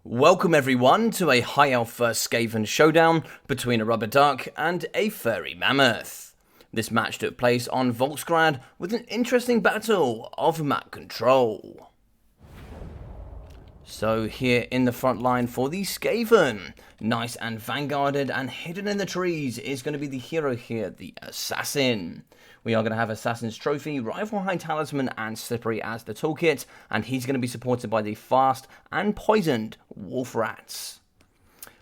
Welcome everyone to a High Elf vs Skaven showdown between a rubber duck and a furry mammoth. This match took place on Volksgrad with an interesting battle of map control. So here in the front line for the Skaven, nice and vanguarded and hidden in the trees is going to be the hero here, the Assassin. We are going to have Assassin's Trophy, Rival High Talisman and Slippery as the toolkit, and he's going to be supported by the fast and poisoned Wolf Rats.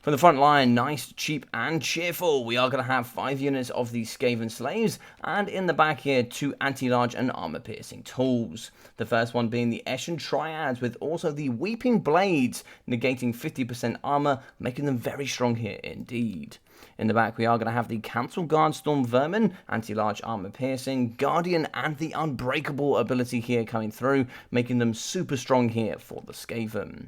From the front line, nice, cheap and cheerful, we are going to have 5 units of the Skaven Slaves, and in the back here, 2 anti-large and armor-piercing tools. The first one being the Eshin Triads, with also the Weeping Blades, negating 50% armor, making them very strong here indeed. In the back, we are going to have the Council Guard Storm Vermin, anti-large armor piercing, Guardian, and the Unbreakable ability here coming through, making them super strong here for the Skaven.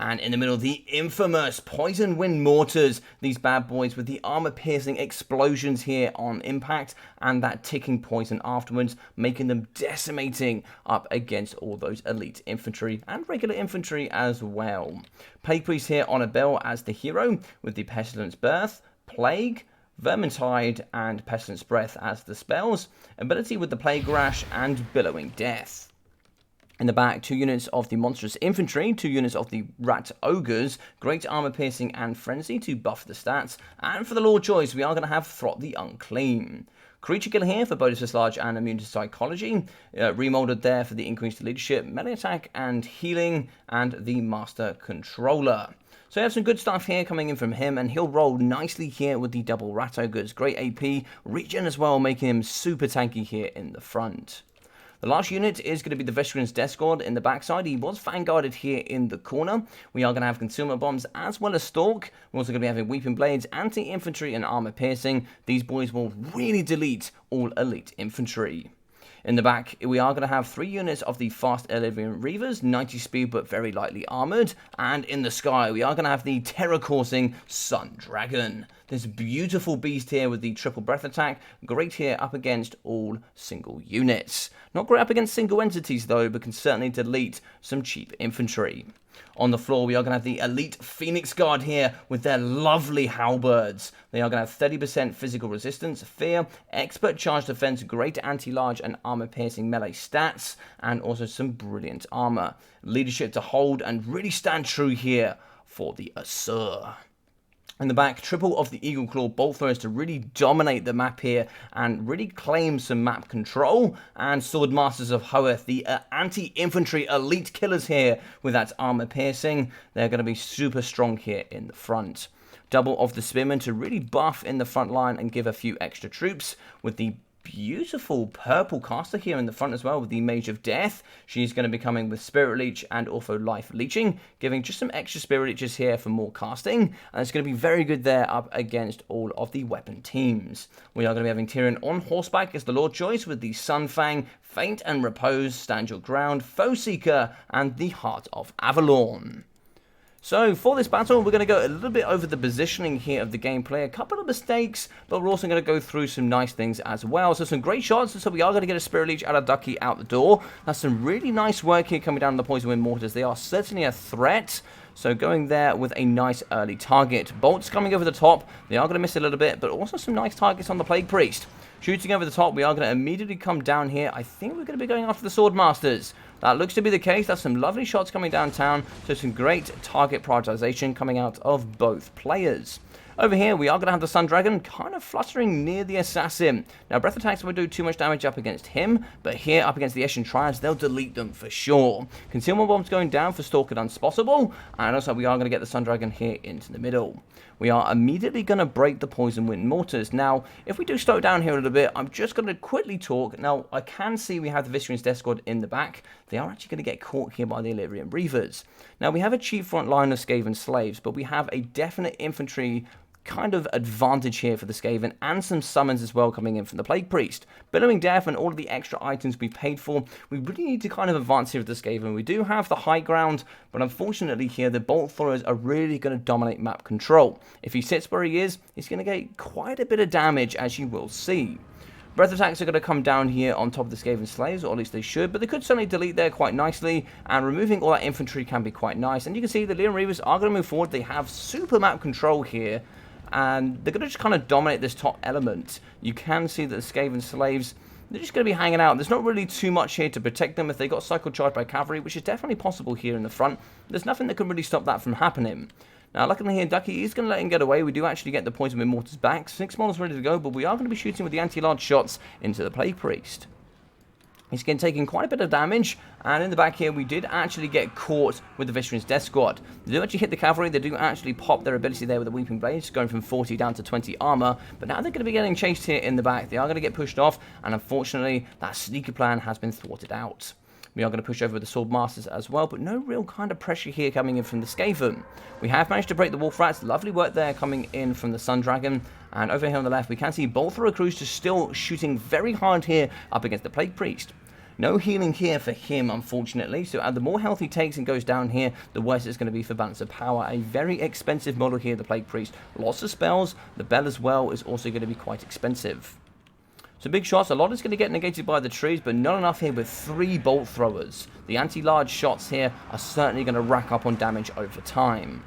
And in the middle, the infamous Poison Wind Mortars, these bad boys with the armor-piercing explosions here on impact, and that ticking poison afterwards, making them decimating up against all those elite infantry, and regular infantry as well. Plague Priest here on a bill as the hero, with the Pestilence Birth, Plague, Vermintide, and Pestilence Breath as the spells, ability with the Plague Rash, and Billowing Death. In the back, 2 units of the Monstrous Infantry, 2 units of the Rat Ogres, Great Armor Piercing and Frenzy to buff the stats, and for the Lord choice, we are going to have Throt the Unclean. Creature Kill here for bonus dislodge and immune to psychology, remolded there for the increased leadership, melee attack and healing, and the Master Controller. So you have some good stuff here coming in from him, and he'll roll nicely here with the double Rat Ogres. Great AP, regen as well, making him super tanky here in the front. The last unit is going to be the Veteran's Death Squad in the backside. He was vanguarded here in the corner. We are going to have Concealment Bombs as well as Stalk. We're also going to be having Weeping Blades, Anti-Infantry, and Armor Piercing. These boys will really delete all elite infantry. In the back, we are going to have 3 units of the Fast Illyrian Reavers, 90 speed but very lightly armoured. And in the sky, we are going to have the terror-coursing Sun Dragon. This beautiful beast here with the triple breath attack, great here up against all single units. Not great up against single entities though, but can certainly delete some cheap infantry. On the floor, we are going to have the Elite Phoenix Guard here with their lovely halberds. They are going to have 30% physical resistance, fear, expert charge defense, great anti-large and armor-piercing melee stats, and also some brilliant armor. Leadership to hold and really stand true here for the Asur. In the back, triple of the Eagle Claw Bolt Throwers to really dominate the map here and really claim some map control. And Sword Masters of Hoeth, the anti-infantry elite killers here with that armor piercing. They're going to be super strong here in the front. Double of the Spearmen to really buff in the front line and give a few extra troops with the beautiful purple caster here in the front as well with the Mage of Death. She's going to be coming with Spirit Leech and also Life Leeching, giving just some extra Spirit Leeches here for more casting, and it's going to be very good there up against all of the weapon teams. We are going to be having Tyrion on horseback as the Lord choice with the Sunfang, Faint and Repose, Stand Your Ground, Foe Seeker, and the Heart of Avalon. So, for this battle, we're going to go a little bit over the positioning here of the gameplay. A couple of mistakes, but we're also going to go through some nice things as well. So, some great shots. So, we are going to get a Spirit Leech out of Ducky out the door. That's some really nice work here coming down the Poison Wind Mortars. They are certainly a threat. So, going there with a nice early target. Bolts coming over the top. They are going to miss a little bit, but also some nice targets on the Plague Priest. Shooting over the top, we are going to immediately come down here. I think we're going to be going after the Sword Masters. That looks to be the case. That's some lovely shots coming downtown. So some great target prioritization coming out of both players. Over here, we are going to have the Sun Dragon kind of fluttering near the Assassin. Now, breath attacks won't do too much damage up against him, but here up against the Eshin Triads, they'll delete them for sure. Concealment Bombs going down for Stalk and Unspottable, and also we are going to get the Sun Dragon here into the middle. We are immediately going to break the Poison Wind Mortars. Now, if we do slow down here a little bit, I'm just going to quickly talk. Now, I can see we have the Visceran's Death Squad in the back. They are actually going to get caught here by the Illyrian Reavers. Now, we have a cheap front line of Skaven Slaves, but we have a definite infantry kind of advantage here for the Skaven, and some summons as well coming in from the Plague Priest. Billowing Death and all of the extra items we paid for, we really need to kind of advance here with the Skaven. We do have the high ground, but unfortunately here, the Bolt Throwers are really going to dominate map control. If he sits where he is, he's going to get quite a bit of damage, as you will see. Breath attacks are going to come down here on top of the Skaven Slaves, or at least they should, but they could certainly delete there quite nicely, and removing all that infantry can be quite nice. And you can see the Legion Reavers are going to move forward. They have super map control here, and they're going to just kind of dominate this top element. You can see that the Skaven Slaves, they're just going to be hanging out. There's not really too much here to protect them if they got cycle charged by cavalry, which is definitely possible here in the front. There's nothing that can really stop that from happening. Now, luckily here, Ducky is going to let him get away. We do actually get the Poison Immortals back. 6 models ready to go, but we are going to be shooting with the anti-large shots into the Plague Priest. He's again taking quite a bit of damage, and in the back here, we did actually get caught with the Visceran's Death Squad. They do actually hit the cavalry. They do actually pop their ability there with the Weeping Blades, going from 40 down to 20 armor, but now they're going to be getting chased here in the back. They are going to get pushed off, and unfortunately, that sneaker plan has been thwarted out. We are going to push over the Sword Masters as well, but no real kind of pressure here coming in from the Skaven. We have managed to break the Wolf Rats. Lovely work there coming in from the Sun Dragon. And over here on the left, we can see Bolt Thrower Crews just still shooting very hard here up against the Plague Priest. No healing here for him, unfortunately. So the more health he takes and goes down here, the worse it's going to be for Balance of Power. A very expensive model here, the Plague Priest. Lots of spells. The Bell as well is also going to be quite expensive. So big shots, a lot is going to get negated by the trees, but not enough here with 3 bolt throwers. The anti-large shots here are certainly going to rack up on damage over time.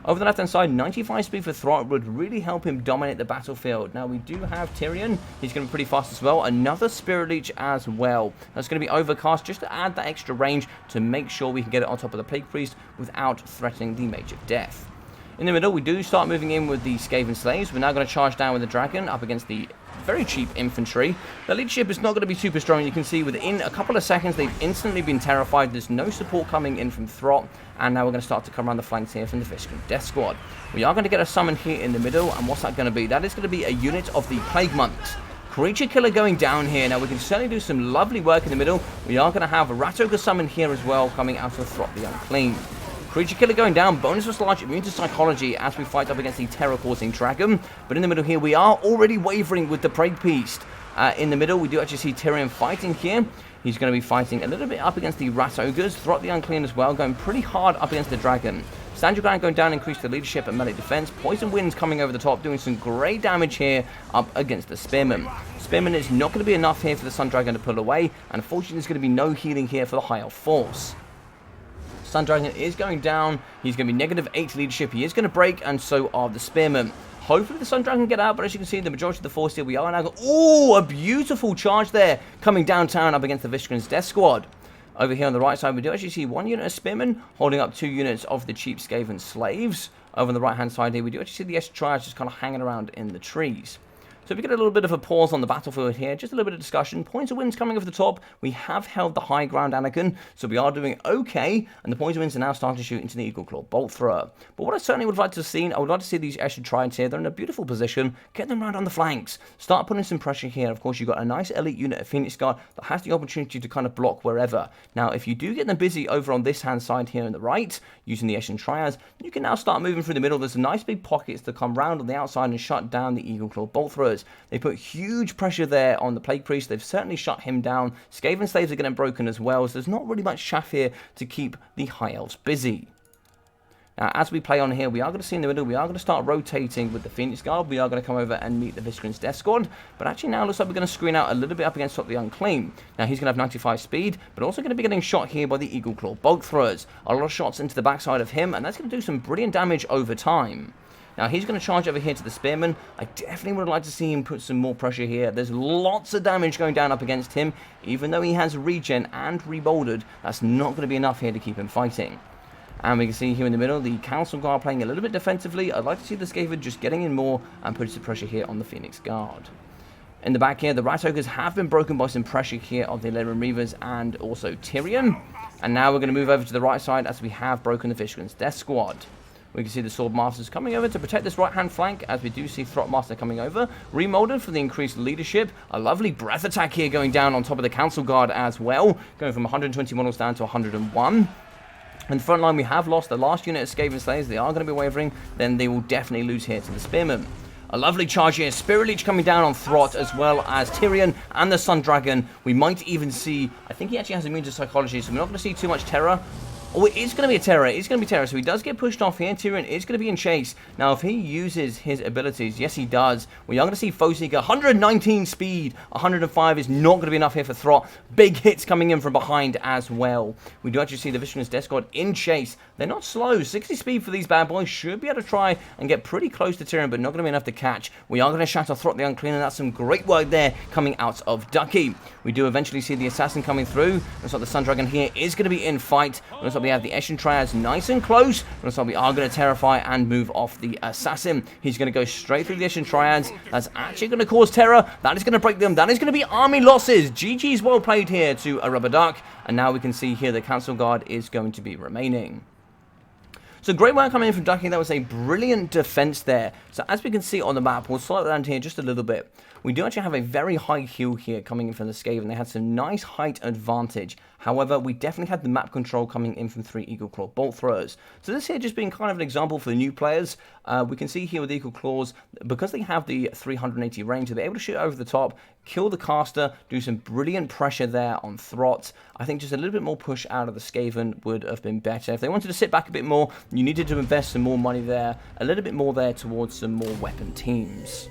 Over the left-hand side, 95 speed for Throt would really help him dominate the battlefield. Now, we do have Tyrion. He's going to be pretty fast as well. Another Spirit Leech as well. That's going to be Overcast just to add that extra range to make sure we can get it on top of the Plague Priest without threatening the Mage of Death. In the middle, we do start moving in with the Skaven Slaves. We're now going to charge down with the Dragon up against the very cheap infantry. The leadership is not going to be super strong. You can see within a couple of seconds, they've instantly been terrified. There's no support coming in from Throt. And now we're going to start to come around the flanks here from the Visceran Death Squad. We are going to get a summon here in the middle. And what's that going to be? That is going to be a unit of the Plague Monks. Creature Killer going down here. Now, we can certainly do some lovely work in the middle. We are going to have a Rat Ogre summon here as well, coming out of Throt the Unclean. Creature Killer going down, bonus for large, immune to psychology as we fight up against the terror-causing dragon. But in the middle here, we are already wavering with the Plague Priest. In the middle, we do actually see Tyrion fighting here. He's going to be fighting a little bit up against the Rat Ogres. Throt the Unclean as well, going pretty hard up against the dragon. Stand Your Ground going down, increase the leadership and melee defense. Poison Winds coming over the top, doing some great damage here up against the Spearman. Spearman is not going to be enough here for the Sun Dragon to pull away. And unfortunately, there's going to be no healing here for the High Elf force. Sun Dragon is going down. He's going to be -8 leadership. He is going to break, and so are the Spearmen. Hopefully the Sun Dragon can get out, but as you can see, the majority of the force here, we are now... Oh, a beautiful charge there coming downtown up against the Visceran's Death Squad. Over here on the right side, we do actually see 1 unit of Spearmen holding up 2 units of the cheap Skaven Slaves. Over on the right-hand side here, we do actually see the S-Triads just kind of hanging around in the trees. So we get a little bit of a pause on the battlefield here, just a little bit of discussion. Points of Winds coming over the top. We have held the high ground, Anakin, so we are doing okay. And the Points of Winds are now starting to shoot into the Eagle Claw Bolt Thrower. But what I certainly would like to see, I would like to see these Escher Triads here. They're in a beautiful position. Get them around on the flanks. Start putting some pressure here. Of course, you've got a nice elite unit of Phoenix Guard that has the opportunity to kind of block wherever. Now, if you do get them busy over on this hand side here on the right, using the Escher Triads, you can now start moving through the middle. There's some nice big pockets to come round on the outside and shut down the Eagle Claw Bolt Throwers. They put huge pressure there on the Plague Priest. They've certainly shut him down. Skaven Slaves are getting broken as well, so there's not really much chaff here to keep the High Elves busy. Now, as we play on here, we are going to see in the middle, we are going to start rotating with the Phoenix Guard. We are going to come over and meet the Visceran's Death Squad. But actually now it looks like we're going to screen out a little bit up against the Unclean. Now, he's going to have 95 speed, but also going to be getting shot here by the Eagle Claw Bolt Throwers. A lot of shots into the backside of him, and that's going to do some brilliant damage over time. Now, he's going to charge over here to the Spearman. I definitely would like to see him put some more pressure here. There's lots of damage going down up against him. Even though he has regen and remolded, that's not going to be enough here to keep him fighting. And we can see here in the middle, the Council Guard playing a little bit defensively. I'd like to see the Skaven just getting in more and putting some pressure here on the Phoenix Guard. In the back here, the Rat Ogres have been broken by some pressure here of the Legion Reavers and also Tyrion. And now we're going to move over to the right side as we have broken the Visceran's Death Squad. We can see the Sword Masters coming over to protect this right-hand flank, as we do see Throtmaster coming over. Remolded for the increased leadership. A lovely breath attack here going down on top of the Council Guard as well. Going from 120 models down to 101. In the front line, we have lost the last unit of Skaven Slaves. They are going to be wavering. Then they will definitely lose here to the Spearmen. A lovely charge here. Spirit Leech coming down on Throt, as well as Tyrion and the Sun Dragon. We might even see... I think he actually has immune to psychology, so we're not going to see too much terror. Oh, it is going to be a terror. It's going to be terror. So he does get pushed off here. Tyrion is going to be in chase. Now, if he uses his abilities, yes, he does. We are going to see Foeseeker. 119 speed. 105 is not going to be enough here for Throt. Big hits coming in from behind as well. We do actually see the Vicious Death Squad in chase. They're not slow. 60 speed for these bad boys. Should be able to try and get pretty close to Tyrion, but not going to be enough to catch. We are going to shatter Throt the Unclean, and that's some great work there coming out of Ducky. We do eventually see the Assassin coming through. Looks like the Sun Dragon here is going to be in fight. Looks like we have the Eshin Triads nice and close. Looks like we are going to terrify and move off the Assassin. He's going to go straight through the Eshin Triads. That's actually going to cause terror. That is going to break them. That is going to be army losses. GG's well played here to ARubberDuck. And now we can see here the Council Guard is going to be remaining. So great work coming in from Ducky. That was a brilliant defense there. So as we can see on the map, we'll slow it down here just a little bit. We do actually have a very high heal here coming in from the Skaven. They had some nice height advantage. However, we definitely had the map control coming in from 3 Eagle Claw bolt throwers. So this here just being kind of an example for the new players. We can see here with Eagle Claws, because they have the 380 range, they're able to shoot over the top, kill the caster, do some brilliant pressure there on Throt. I think just a little bit more push out of the Skaven would have been better. If they wanted to sit back a bit more, you needed to invest some more money there, a little bit more there towards some more weapon teams.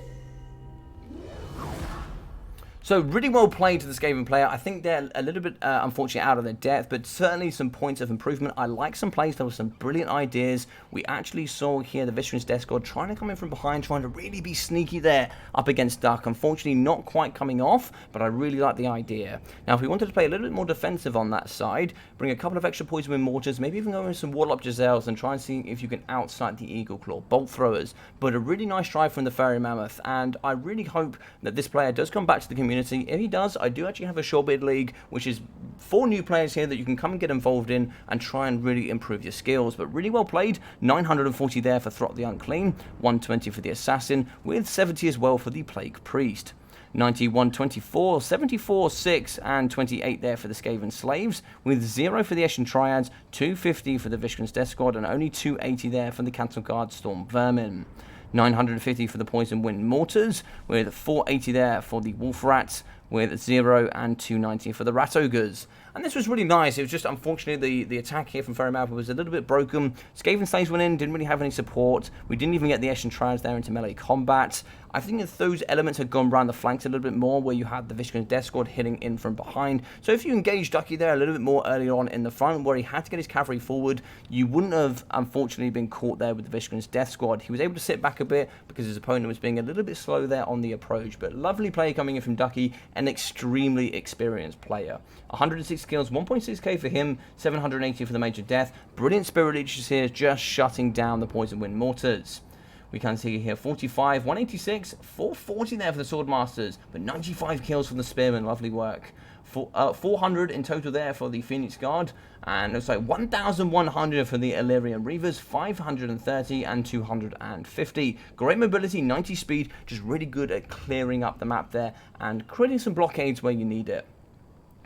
So really well played to the Skaven player. I think they're a little bit, unfortunately, out of their depth, but certainly some points of improvement. I like some plays. There were some brilliant ideas. We actually saw here the Vicious Death Squad trying to come in from behind, trying to really be sneaky there up against Duck. Unfortunately, not quite coming off, but I really like the idea. Now, if we wanted to play a little bit more defensive on that side, bring a couple of extra poison wind mortars, maybe even go with some Warlock Giselles and try and see if you can outside the Eagle Claw bolt throwers. But a really nice drive from the TheFurryMammoth, and I really hope that this player does come back to the community. If he does, I do actually have a short bid league, which is 4 new players here that you can come and get involved in and try and really improve your skills. But really well played. 940 there for Throt the Unclean, 120 for the Assassin, with 70 as well for the Plague Priest. 91, 24, 74, 6, and 28 there for the Skaven Slaves, with 0 for the Eshin Triads, 250 for the Vicious Death Squad, and only 280 there for the Council Guard Storm Vermin. 950 for the Poison Wind Mortars, with 480 there for the Wolf Rats, with 0 and 290 for the Rat Ogres. And this was really nice. It was just, unfortunately, the attack here from TheFurryMammoth was a little bit broken. Skaven Slaves went in, didn't really have any support. We didn't even get the Eshin Triads there into melee combat. I think if those elements had gone around the flanks a little bit more, where you had the Vicious Death Squad hitting in from behind. So if you engaged Ducky there a little bit more early on in the front, where he had to get his cavalry forward, you wouldn't have, unfortunately, been caught there with the Vicious Death Squad. He was able to sit back a bit because his opponent was being a little bit slow there on the approach. But lovely play coming in from Ducky, an extremely experienced player. 106 kills, 1.6k for him, 780 for the Major Death. Brilliant Spirit Leeches here, just shutting down the Poison Wind Mortars. We can see here 45, 186, 440 there for the Swordmasters, but 95 kills from the Spearmen. Lovely work. 400 in total there for the Phoenix Guard, and looks like 1,100 for the Illyrian Reavers, 530 and 250. Great mobility, 90 speed, just really good at clearing up the map there and creating some blockades where you need it.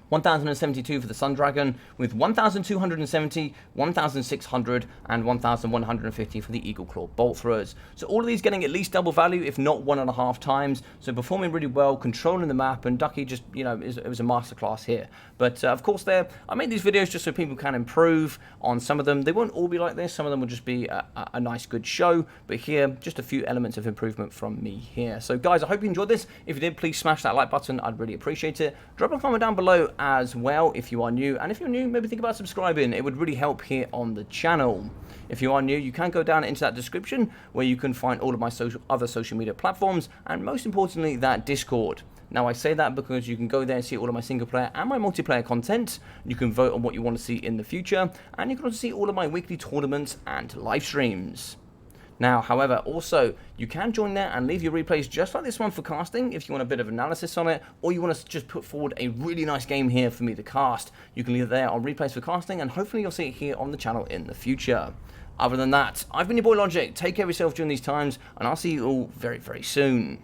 1,072 for the Sun Dragon, with 1,270, 1,600, and 1,150 for the Eagle Claw bolt throwers. So all of these getting at least double value, if not 1.5 times. So performing really well, controlling the map, and Ducky just, you know, it was a masterclass here. But of course, I made these videos just so people can improve on some of them. They won't all be like this. Some of them will just be a nice, good show. But here, just a few elements of improvement from me here. So guys, I hope you enjoyed this. If you did, please smash that like button. I'd really appreciate it. Drop a comment down below as well if you are new, and if you're new, maybe think about subscribing. It would really help here on the channel. If you are new, you can go down into that description where you can find all of my other social media platforms, and most importantly, that Discord. Now I say that because you can go there and see all of my single player and my multiplayer content. You can vote on what you want to see in the future, and you can also see all of my weekly tournaments and live streams. Now, however, also, you can join there and leave your replays just like this one for casting if you want a bit of analysis on it, or you want to just put forward a really nice game here for me to cast. You can leave it there on replays for casting, and hopefully you'll see it here on the channel in the future. Other than that, I've been your boy Logic. Take care of yourself during these times, and I'll see you all very, very soon.